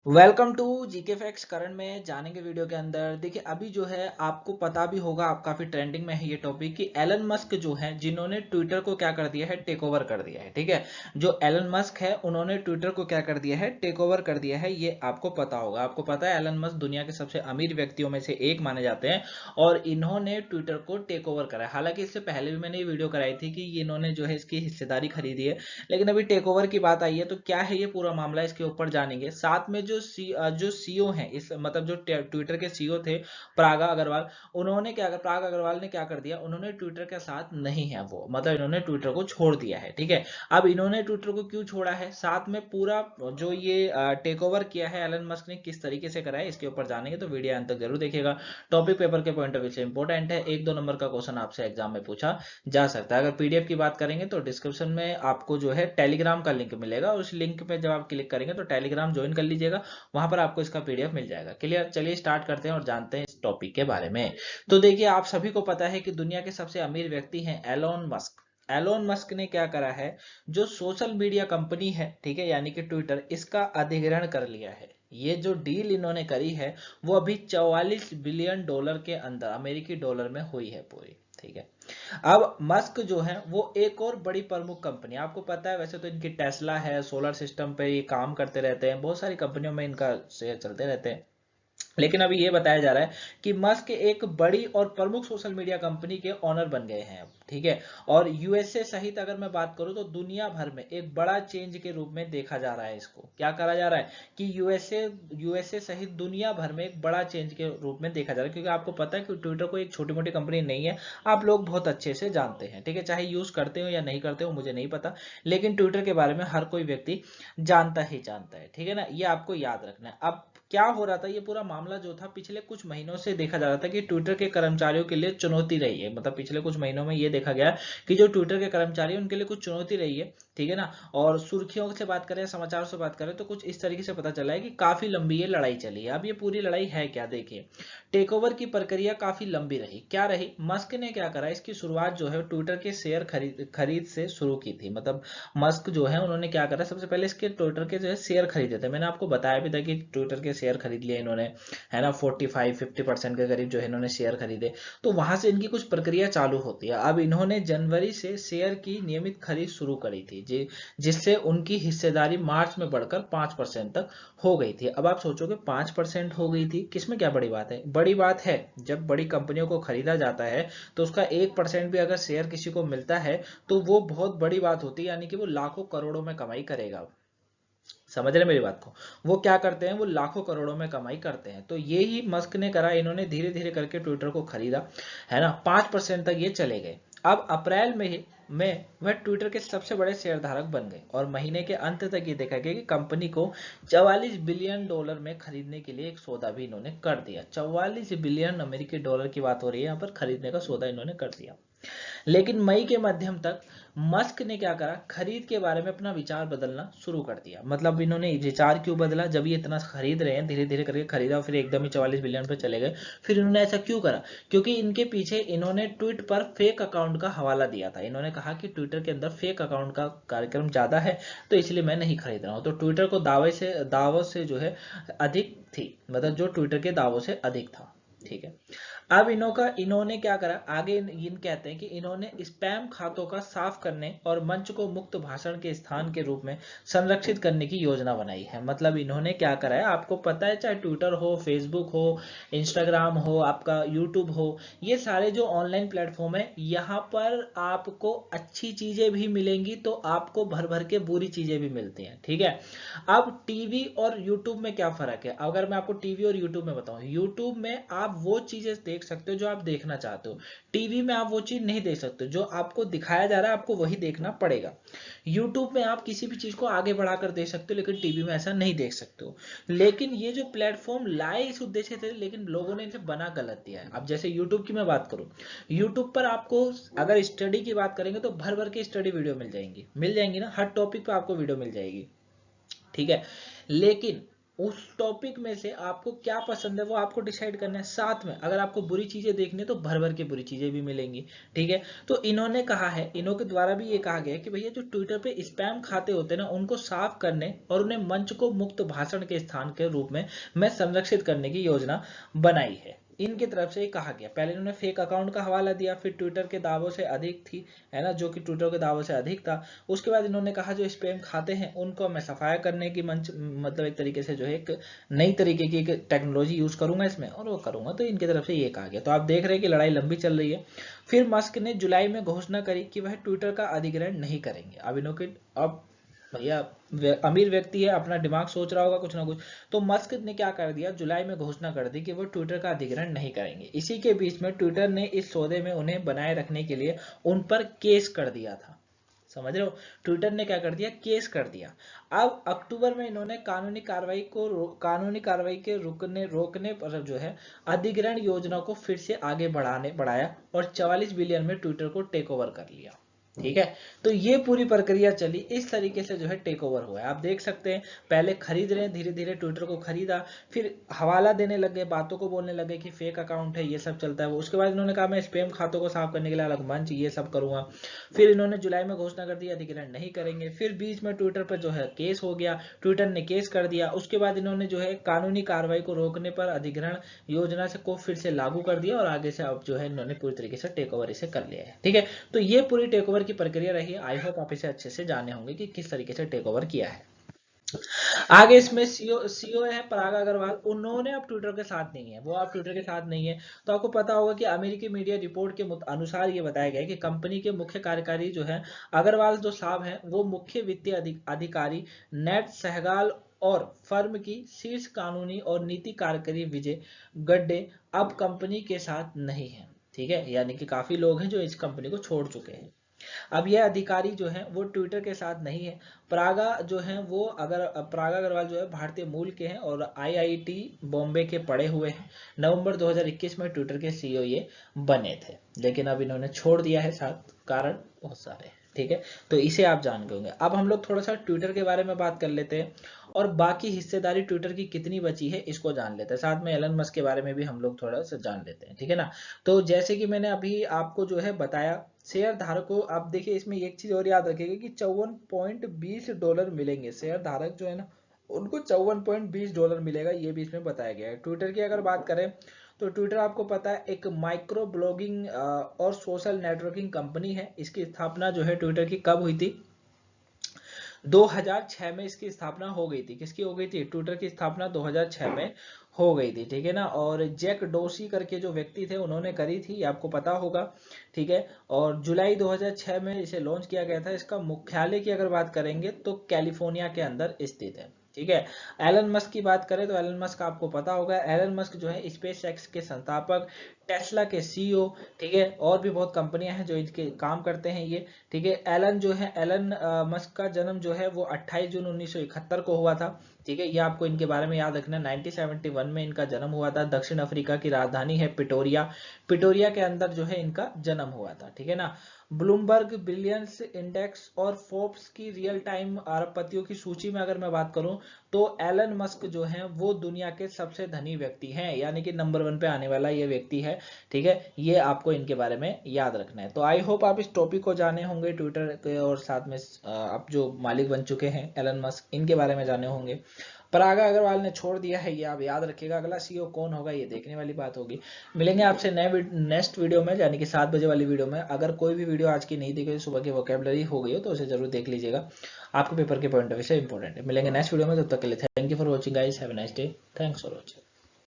Welcome to GK facts. करण में जानेंगे वीडियो के अंदर। देखिए अभी जो है आपको पता भी होगा, आप काफी ट्रेंडिंग में है ये टॉपिक कि एलन मस्क जो है जिन्होंने ट्विटर को क्या कर दिया है, टेक ओवर कर दिया है। ठीक है, जो एलन मस्क है उन्होंने ट्विटर को क्या कर दिया है, टेक ओवर कर दिया है। ये आपको पता होगा। आपको पता है एलन मस्क दुनिया के सबसे अमीर व्यक्तियों में से एक माने जाते हैं और इन्होंने ट्विटर को टेक ओवर करा है। हालांकि इससे पहले भी मैंने ये वीडियो कराई थी कि इन्होंने जो है इसकी हिस्सेदारी खरीदी है, लेकिन अभी टेक ओवर की बात आई है तो क्या है ये पूरा मामला, इसके ऊपर जानेंगे। साथ में जो सीईओ हैं, इस मतलब जो ट्विटर के सीईओ थे पराग अग्रवाल, उन्होंने क्या कर पराग अग्रवाल ने क्या कर दिया, उन्होंने ट्विटर के साथ नहीं है वो, मतलब इन्होंने ट्विटर को छोड़ दिया है। ठीक है, अब इन्होंने ट्विटर को क्यों छोड़ा है, साथ में पूरा जो ये टेक ओवर किया है एलन मस्क ने किस तरीके से करा है, इसके ऊपर जानेंगे। तो वीडियो अंत तक जरूर देखिएगा। टॉपिक पेपर के पॉइंट ऑफ व्यू से इंपॉर्टेंट है। एक दो नंबर का क्वेश्चन आपसे एग्जाम में पूछा जा सकता है। अगर पीडीएफ की बात करेंगे तो डिस्क्रिप्शन में आपको जो है टेलीग्राम का लिंक मिलेगा। उस लिंक पे जब आप क्लिक करेंगे तो टेलीग्राम ज्वाइन कर लीजिएगा, वहां पर आपको इसका पीडीएफ मिल जाएगा। क्लियर, चलिए स्टार्ट करते हैं और जानते हैं इस टॉपिक के बारे में। तो देखिए आप सभी को पता है कि दुनिया के सबसे अमीर व्यक्ति हैं एलोन मस्क। एलोन मस्क ने क्या करा है, जो सोशल मीडिया कंपनी है, ठीक है, यानी कि ट्विटर, इसका अधिग्रहण कर लिया है। ये जो डील इन्होंने करी है वो अभी 44 बिलियन डॉलर के अंदर, अमेरिकी डॉलर में हुई है पूरी। ठीक है, अब मस्क जो है वो एक और बड़ी प्रमुख कंपनी, आपको पता है वैसे तो इनकी टेस्ला है, सोलर सिस्टम पे ये काम करते रहते हैं, बहुत सारी कंपनियों में इनका शेयर चलते रहते हैं। लेकिन अभी ये बताया जा रहा है कि मस्क एक बड़ी और प्रमुख सोशल मीडिया कंपनी के ओनर बन गए हैं अब। ठीक है, और यूएसए सहित अगर मैं बात करूं तो दुनिया भर में एक बड़ा चेंज के रूप में देखा जा रहा है। इसको क्या करा जा रहा है कि यूएसए सहित दुनिया भर में एक बड़ा चेंज के रूप में देखा जा रहा है, क्योंकि आपको पता है कि ट्विटर को एक छोटी मोटी कंपनी नहीं है, आप लोग बहुत अच्छे से जानते हैं। ठीक है, चाहे यूज करते हो या नहीं करते हो मुझे नहीं पता, लेकिन ट्विटर के बारे में हर कोई व्यक्ति जानता ही जानता है। ठीक है ना, ये आपको याद रखना है। अब क्या हो रहा था, ये पूरा मामला जो था पिछले कुछ महीनों से देखा जा रहा था कि ट्विटर के कर्मचारियों के लिए चुनौती रही है। मतलब पिछले कुछ महीनों में ये देखा गया कि जो ट्विटर के कर्मचारी हैं उनके लिए कुछ चुनौती रही है। ठीक है ना, और सुर्खियों से बात करें, समाचार से बात करें तो कुछ इस तरीके से पता चला है कि काफी लंबी ये लड़ाई चली है। अब ये पूरी लड़ाई है क्या, देखिए टेक ओवर की प्रक्रिया काफी लंबी रही। क्या रही, मस्क ने क्या करा, इसकी शुरुआत जो है ट्विटर के शेयर खरीद खरीद से शुरू की थी। मतलब मस्क जो है उन्होंने क्या करा, सबसे पहले इसके ट्विटर के जो है शेयर खरीदे थे। मैंने आपको बताया भी था कि ट्विटर के शेयर खरीद लिए इन्होंने, है ना, 45-50% के करीब जो है इन्होंने शेयर खरीदे। तो वहां से इनकी कुछ प्रक्रिया चालू होती है। अब इन्होंने जनवरी से शेयर की नियमित खरीद शुरू करी थी जिससे उनकी हिस्सेदारी मार्च में बढ़कर 5% तक हो गई थी। अब आप सोचोगे 5% हो गई थी, किसमें क्या बड़ी बात है, बड़ी बात है जब बड़ी कंपनियों को खरीदा जाता है तो उसका 1% भी अगर शेयर किसी को मिलता है तो वो बहुत बड़ी बात होती है, यानी कि वो लाखों करोड़ों में कमाई करेगा। समझ रहे मेरी बात को, वो क्या करते हैं, वो लाखों करोड़ों में कमाई करते हैं। तो ये ही मस्क ने करा, इन्होंने धीरे धीरे करके ट्विटर को खरीदा, है ना, 5% तक ये चले गए। अब अप्रैल में वह ट्विटर के सबसे बड़े शेयरधारक बन गए और महीने के अंत तक ये देखा गया कि कंपनी को 44 बिलियन डॉलर में खरीदने के लिए एक सौदा भी इन्होंने कर दिया। 44 बिलियन अमेरिकी डॉलर की बात हो रही है यहाँ पर, खरीदने का सौदा इन्होंने कर दिया। लेकिन मई के मध्यम तक मस्क ने क्या करा, खरीद के बारे में अपना विचार बदलना शुरू कर दिया। मतलब इन्होंने विचार क्यों बदला, जब ये इतना खरीद रहे हैं, धीरे धीरे करके खरीदा, फिर एकदम ही 44 बिलियन पे चले गए। फिर इन्होंने ऐसा क्यों करा, क्योंकि इनके पीछे इन्होंने ट्वीट पर फेक अकाउंट का हवाला दिया था। इन्होंने कहा कि ट्विटर के अंदर फेक अकाउंट का कार्यक्रम ज्यादा है तो इसलिए मैं नहीं खरीद रहा हूँ। तो ट्विटर को दावों से जो है अधिक थी, मतलब जो ट्विटर के दावों से अधिक था। ठीक है, अब इन्होंने क्या करा आगे, इन कहते हैं कि इन्होंने स्पैम खातों का साफ करने और मंच को मुक्त भाषण के स्थान के रूप में संरक्षित करने की योजना बनाई है। मतलब इन्होंने क्या करा है, आपको पता है चाहे ट्विटर हो, फेसबुक हो, इंस्टाग्राम हो, आपका यूट्यूब हो, ये सारे जो ऑनलाइन प्लेटफॉर्म है, यहाँ पर आपको अच्छी चीजें भी मिलेंगी तो आपको भर भर के बुरी चीजें भी मिलती हैं। ठीक है, अब टीवी और यूट्यूब में क्या फर्क है, अगर मैं आपको टीवी और यूट्यूब में बताऊं, यूट्यूब में आप वो चीजें देख सकते हो जो आप देखना चाहते हो, टीवी में आप वो चीज नहीं देख सकते, जो आपको दिखाया जा रहा है आपको वही देखना पड़ेगा। यूट्यूब में आप किसी भी चीज को आगे बढ़ाकर देख सकते हो, लेकिन टीवी में ऐसा नहीं देख सकते हो। लेकिन ये जो प्लेटफॉर्म लाए इस उद्देश्य से, लेकिन लोगों ने इसे बना गलत दिया है। अब जैसे यूट्यूब की मैं बात करूं, यूट्यूब पर आपको अगर स्टडी की बात करेंगे तो भर भर के स्टडी वीडियो मिल जाएंगी ना, हर टॉपिक पे आपको वीडियो मिल जाएगी। ठीक है, लेकिन उस टॉपिक में से आपको क्या पसंद है वो आपको डिसाइड करना है। साथ में अगर आपको बुरी चीजें देखनी है तो भर भर के बुरी चीजें भी मिलेंगी, ठीक है। तो इन्होंने कहा है, इन्हों के द्वारा भी ये कहा गया है कि भैया जो ट्विटर पे स्पैम खाते होते हैं ना, उनको साफ करने और उन्हें मंच को मुक्त भाषण के स्थान के रूप में संरक्षित करने की योजना बनाई है, इनकी तरफ से कहा गया। पहले इन्होंने फेक अकाउंट का हवाला दिया, फिर ट्विटर के दावों से अधिक थी, है ना, जो कि ट्विटर के दावों से अधिक था। उसके बाद इन्होंने कहा जो स्पैम खाते हैं उनको मैं सफाया करने की मंच, मतलब एक तरीके से जो है एक नई तरीके की एक टेक्नोलॉजी यूज करूंगा इसमें और वो करूंगा, तो इनकी तरफ से ये कहा गया। तो आप देख रहे हैं कि लड़ाई लंबी चल रही है। फिर मस्क ने जुलाई में घोषणा करी कि वह ट्विटर का अधिग्रहण नहीं करेंगे। अब इन्हों के, अब भैया अमीर व्यक्ति है, अपना दिमाग सोच रहा होगा कुछ ना कुछ। तो मस्क ने क्या कर दिया, जुलाई में घोषणा कर दी कि वो ट्विटर का अधिग्रहण नहीं करेंगे। इसी के बीच में ट्विटर ने इस सौदे में उन्हें बनाए रखने के लिए उन पर केस कर दिया था। समझ रहे हो, ट्विटर ने क्या कर दिया, केस कर दिया। अब अक्टूबर में इन्होंने कानूनी कार्रवाई के रोकने पर जो है अधिग्रहण योजना को फिर से आगे बढ़ाया और 44 बिलियन में ट्विटर को टेक ओवर कर लिया, ठीक है। तो ये पूरी प्रक्रिया चली, इस तरीके से जो है टेक ओवर हुआ है। आप देख सकते हैं पहले खरीद रहे हैं, धीरे धीरे ट्विटर को खरीदा, फिर हवाला देने लगे, बातों को बोलने लगे कि फेक अकाउंट है, ये सब चलता है। उसके बाद इन्होंने कहा मैं स्पैम खातों को साफ करने के लिए अलग मंच ये सब करूंगा। फिर इन्होंने जुलाई में घोषणा कर दी अधिग्रहण नहीं करेंगे। फिर बीच में ट्विटर पर जो है केस हो गया, ट्विटर ने केस कर दिया। उसके बाद इन्होंने जो है कानूनी कार्रवाई को रोकने पर अधिग्रहण योजना से को फिर से लागू कर दिया और आगे से अब जो है इन्होंने पूरी तरीके से टेक ओवर इसे कर लिया है, ठीक है। तो ये पूरी टेक ओवर की प्रक्रिया रही है। आई होप आप इसे अच्छे से जाने होंगे कि किस तरीके से टेक ओवर किया है। आगे इसमें सीओ है पराग अग्रवाल, उन्होंने अब ट्विटर के साथ नहीं है, वो अब ट्विटर के साथ नहीं है। तो आपको पता होगा कि अमेरिकी मीडिया रिपोर्ट के अनुसार ये बताया गया है कि कंपनी के मुख्य कार्यकारी जो है अग्रवाल जो साहब हैं, वो मुख्य वित्तीय अधिकारी नेट सहगल और फर्म की शीर्ष कानूनी और नीति कार्यकारी विजय गड्डे अब कंपनी के साथ नहीं है, ठीक है। यानी कि काफी लोग हैं जो इस कंपनी को छोड़ चुके हैं। अब यह अधिकारी जो है वो ट्विटर के साथ नहीं है। परागा जो है वो, अगर परागा अग्रवाल जो है भारतीय मूल के हैं और आईआईटी बॉम्बे के पढ़े हुए हैं। नवंबर 2021 में ट्विटर के सीईओ ये बने थे, लेकिन अब इन्होंने छोड़ दिया है, साथ कारण बहुत सारे हैं, ठीक है। तो इसे आप जान गए होंगे। अब हम लोग थोड़ा सा ट्विटर के बारे में बात कर लेते हैं और बाकी हिस्सेदारी ट्विटर की कितनी बची है इसको जान लेते हैं। साथ में एलन मस्क के बारे में भी हम लोग थोड़ा सा जान लेते हैं, ठीक है ना। तो जैसे कि मैंने अभी आपको जो है बताया, शेयर धारकों, आप देखिए इसमें एक चीज और याद रखिएगा कि $54.20 मिलेंगे। शेयर धारक जो है ना उनको $54.20 मिलेगा, ये भी इसमें बताया गया है। ट्विटर की अगर बात करें तो ट्विटर आपको पता है एक माइक्रो ब्लॉगिंग और सोशल नेटवर्किंग कंपनी है। इसकी स्थापना जो है ट्विटर की कब हुई थी, 2006 में इसकी स्थापना हो गई थी। किसकी हो गई थी, ट्विटर की स्थापना 2006 में हो गई थी, ठीक है ना। और जैक डोसी करके जो व्यक्ति थे उन्होंने करी थी, ये आपको पता होगा, ठीक है। और जुलाई 2006 में इसे लॉन्च किया गया था। इसका मुख्यालय की अगर बात करेंगे तो कैलिफोर्निया के अंदर स्थित है, ठीक है। एलन मस्क की बात करें तो एलन मस्क आपको पता होगा, एलन मस्क जो है स्पेस एक्स के संस्थापक, टेस्ला के सीईओ, ठीक है। और भी बहुत कंपनियां हैं जो इनके काम करते हैं ये, ठीक है। एलन मस्क का जन्म जो है वो 28 जून 1971 को हुआ था, ठीक है। ये आपको इनके बारे में याद रखना। 1971 में इनका जन्म हुआ था। दक्षिण अफ्रीका की राजधानी है पिटोरिया के अंदर जो है इनका जन्म हुआ था, ठीक है ना। ब्लूमबर्ग बिलियंस इंडेक्स और फोर्ब्स की रियल टाइम अरबपतियों की सूची में अगर मैं बात करूं तो एलन मस्क जो है वो दुनिया के सबसे धनी व्यक्ति हैं, यानी कि नंबर 1 पे आने वाला ये व्यक्ति है, ठीक है। ये आपको इनके बारे में याद रखना है। तो आई होप आप इस टॉपिक को जाने होंगे ट्विटर के, और साथ में आप जो मालिक बन चुके हैं एलन मस्क, इनके बारे में जाने होंगे। परागा अग्रवाल ने छोड़ दिया है, ये आप याद रखिएगा। अगला सीईओ कौन होगा ये देखने वाली बात होगी। मिलेंगे आपसे नेक्स्ट वीडियो में, यानी कि 7 बजे वाली वीडियो में। अगर कोई भी वीडियो आज की नहीं देखी, सुबह की वोकेबलरी हो गई हो तो उसे जरूर देख लीजिएगा, आपको पेपर के पॉइंट ऑफ व्यू से इंपॉर्टेंट है। मिलेंगे नेक्स्ट वीडियो में, तब तक के लिए thank you for watching guys, have a nice day, thanks for watching.